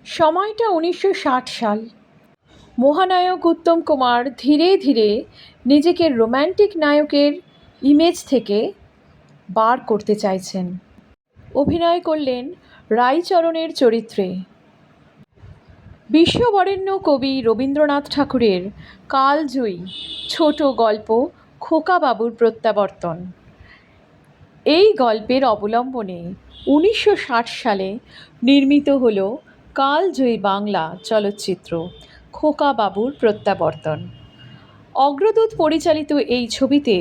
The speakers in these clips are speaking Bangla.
সময়টা 1960 সাল। মহানায়ক উত্তম কুমার ধীরে ধীরে নিজেকে রোম্যান্টিক নায়কের ইমেজ থেকে বার করতে চাইছেন। অভিনয় করলেন রাইচরণের চরিত্রে। বিশ্ববরেণ্য কবি রবীন্দ্রনাথ ঠাকুরের কালজয়ী ছোট গল্প খোকাবাবুর প্রত্যাবর্তন। এই গল্পের অবলম্বনে 1960 সালে নির্মিত হল কালজয়ী বাংলা চলচ্চিত্র খোকাবাবুর প্রত্যাবর্তন। অগ্রদূত পরিচালিত এই ছবিতে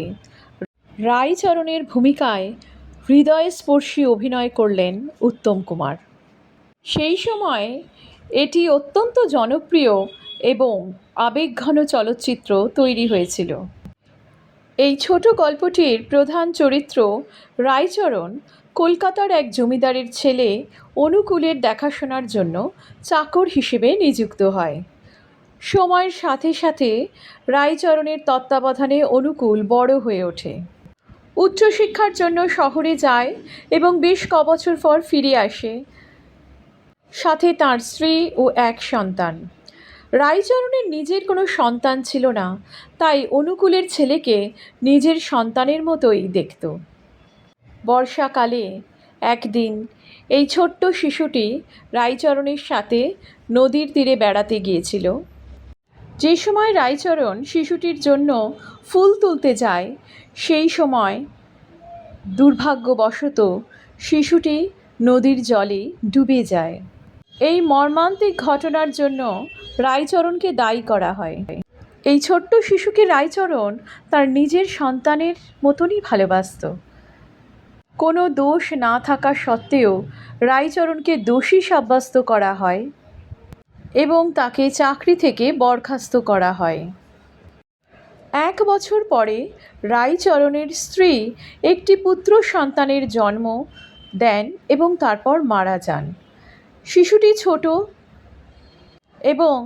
রাইচরণের ভূমিকায় হৃদয়স্পর্শী অভিনয় করলেন উত্তম কুমার। সেই সময় এটি অত্যন্ত জনপ্রিয় এবং আবেগঘন চলচ্চিত্র তৈরি হয়েছিল। এই ছোট গল্পটির প্রধান চরিত্র রাইচরণ কলকাতার এক জমিদারের ছেলে অনুকূলের দেখাশোনার জন্য চাকর হিসেবে নিযুক্ত হয়। সময়ের সাথে সাথে রাইচরণের তত্ত্বাবধানে অনুকূল বড় হয়ে ওঠে। উচ্চশিক্ষার জন্য শহরে যায় এবং বেশ কবছর পর ফিরে আসে, সাথে তাঁর স্ত্রী ও এক সন্তান। রাইচরণের নিজের কোনো সন্তান ছিল না, তাই অনুকূলের ছেলেকে নিজের সন্তানের মতোই দেখত। বর্ষাকালে একদিন এই ছোট্ট শিশুটি রাইচরণের সাথে নদীর তীরে বেড়াতে গিয়েছিল। যে সময় রাইচরণ শিশুটির জন্য ফুল তুলতে যায়, সেই সময় দুর্ভাগ্যবশত শিশুটি নদীর জলে ডুবে যায়। এই মর্মান্তিক ঘটনার জন্য রাইচরণকে দায়ী করা হয়। এই ছোট্ট শিশুকে রাইচরণ তার নিজের সন্তানের মতনই ভালোবাসত। কোনো দোষ না থাকা সত্ত্বেও রাইচরণকে দোষী সাব্যস্ত করা হয় এবং তাকে চাকরি থেকে বরখাস্ত করা হয়। 1 বছর পরে রাইচরণের স্ত্রী একটি পুত্র সন্তানের জন্ম দেন এবং তারপর মারা যান। শিশুটি ছোট এবং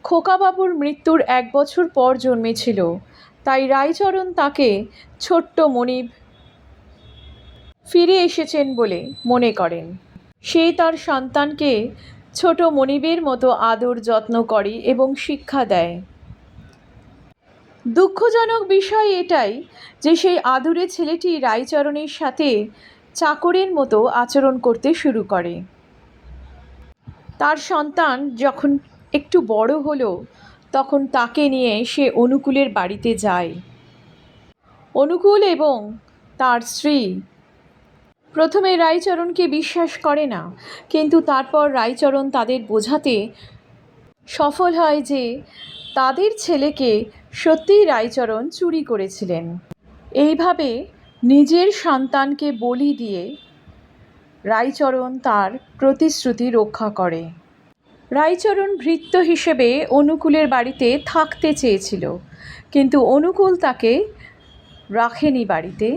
খোকাবাবুর মৃত্যুর 1 বছর পর জন্মেছিল, তাই রাইচরণ তাকে ছোট্ট মনিব ফিরে এসেছেন বলে মনে করেন। সে তার সন্তানকে ছোট মনিবের মতো আদর যত্ন করে এবং শিক্ষা দেয়। দুঃখজনক বিষয় এটাই যে সেই আদুরে ছেলেটি রাইচরণের সাথে চাকরের মতো আচরণ করতে শুরু করে। তার সন্তান যখন একটু বড় হলো, তখন তাকে নিয়ে সে অনুকূলের বাড়িতে যায়। অনুকূল এবং তার স্ত্রী প্রথমে রাইচরণকে বিশ্বাস করে না, কিন্তু তারপর রাইচরণ তাদের বোঝাতে সফল হয় যে তাদের ছেলেকে সত্যিই রাইচরণ চুরি করেছিলেন। এইভাবে নিজের সন্তানকে বলি দিয়ে রাইচরণ তার প্রতিশ্রুতি রক্ষা করে। রাইচরণ ভৃত্য হিসেবে অনুকূলের বাড়িতে থাকতে চেয়েছিল, কিন্তু অনুকূল তাকে রাখেনি বাড়িতে।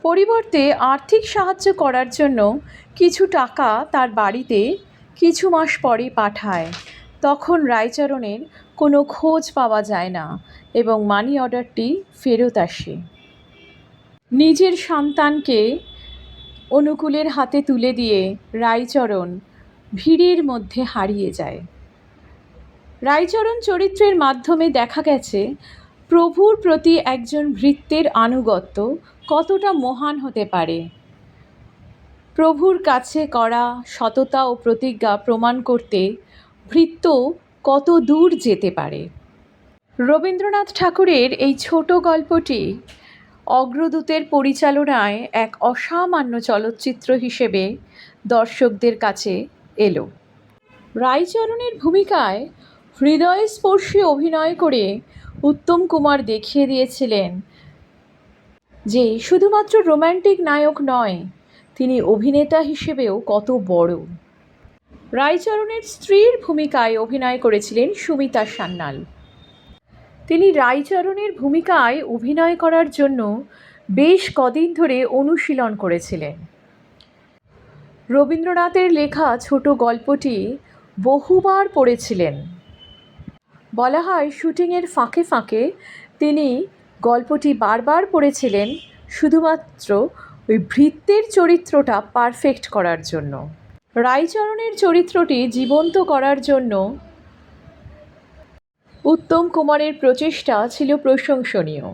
পরিবর্তে আর্থিক সাহায্য করার জন্য কিছু টাকা তার বাড়িতে কিছু মাস পরে পাঠায়। তখন রাইচরণের কোনো খোঁজ পাওয়া যায় না এবং মানি অর্ডারটি ফেরত আসে। নিজের সন্তানকে অনুকূলের হাতে তুলে দিয়ে রাইচরণ ভিড়ের মধ্যে হারিয়ে যায়। রাইচরণ চরিত্রের মাধ্যমে দেখা গেছে প্রভুর প্রতি একজন ভৃত্যের আনুগত্য কতটা মহান হতে পারে। প্রভুর কাছে করা সততা ও প্রতিজ্ঞা প্রমাণ করতে ভৃত্য কত দূর যেতে পারে। রবীন্দ্রনাথ ঠাকুরের এই ছোট গল্পটি অগ্রদূতের পরিচালনায় এক অসামান্য চলচ্চিত্র হিসেবে দর্শকদের কাছে এলো। রাইচরণের ভূমিকায় হৃদয়স্পর্শী অভিনয় করে উত্তম কুমার দেখিয়ে দিয়েছিলেন যে শুধুমাত্র রোম্যান্টিক নায়ক নয়, তিনি অভিনেতা হিসেবেও কত বড়। রাইচরণের স্ত্রীর ভূমিকায় অভিনয় করেছিলেন সুমিতা সান্যাল। তিনি রাইচরণের ভূমিকায় অভিনয় করার জন্য বেশ কদিন ধরে অনুশীলন করেছিলেন। রবীন্দ্রনাথের লেখা ছোট গল্পটি বহুবার পড়েছিলেন। বলা হয় শুটিংয়ের ফাঁকে ফাঁকে তিনি গল্পটি বারবার পড়েছিলেন শুধুমাত্র ওই ভৃত্যের চরিত্রটা পারফেক্ট করার জন্য। রাইচরণের চরিত্রটি জীবন্ত করার জন্য উত্তম কুমারের প্রচেষ্টা ছিল প্রশংসনীয়।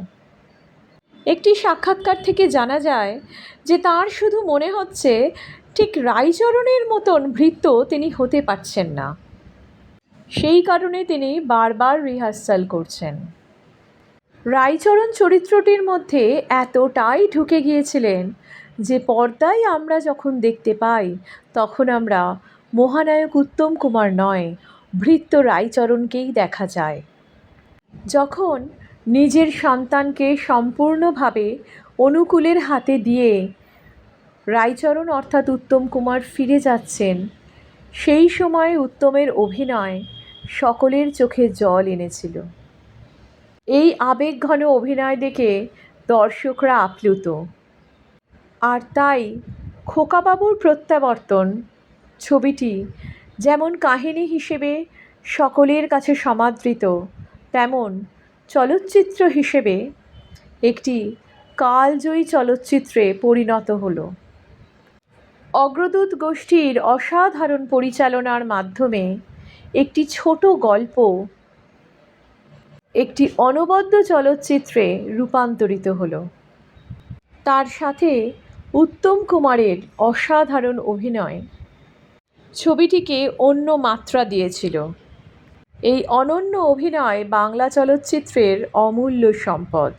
একটি সাক্ষাৎকার থেকে জানা যায় যে তার শুধু মনে হচ্ছে ঠিক রাইচরণের মতন ভৃত্য তিনি হতে পারছেন না, সেই কারণে তিনি বারবার রিহার্সাল করছেন। রাইচরণ চরিত্রটির মধ্যে এতটাই ঢুকে গিয়েছিলেন যে পর্দায় আমরা যখন দেখতে পাই তখন আমরা মহানায়ক উত্তম কুমার নয়, ভৃত্য রাইচরণকেই দেখা যায়। যখন নিজের সন্তানকে সম্পূর্ণভাবে অনুকূলের হাতে দিয়ে রাইচরণ অর্থাৎ উত্তম কুমার ফিরে যাচ্ছেন, সেই সময় উত্তমের অভিনয় সকলের চোখে জল এনেছিল। এই আবেগঘন অভিনয় দেখে দর্শকরা আপ্লুত। আর তাই খোকাবাবুর প্রত্যাবর্তন ছবিটি যেমন কাহিনী হিসেবে সকলের কাছে সমাদৃত, তেমন চলচ্চিত্র হিসেবে একটি কালজয়ী চলচ্চিত্রে পরিণত হলো। অগ্রদূত গোষ্ঠীর অসাধারণ পরিচালনার মাধ্যমে একটি ছোট গল্প একটি অনবদ্য চলচ্চিত্রে রূপান্তরিত হলো। তার সাথে উত্তম কুমারের অসাধারণ অভিনয় ছবিটিকে অন্য মাত্রা দিয়েছিল। এই অনন্য অভিনয় বাংলা চলচ্চিত্রের অমূল্য সম্পদ।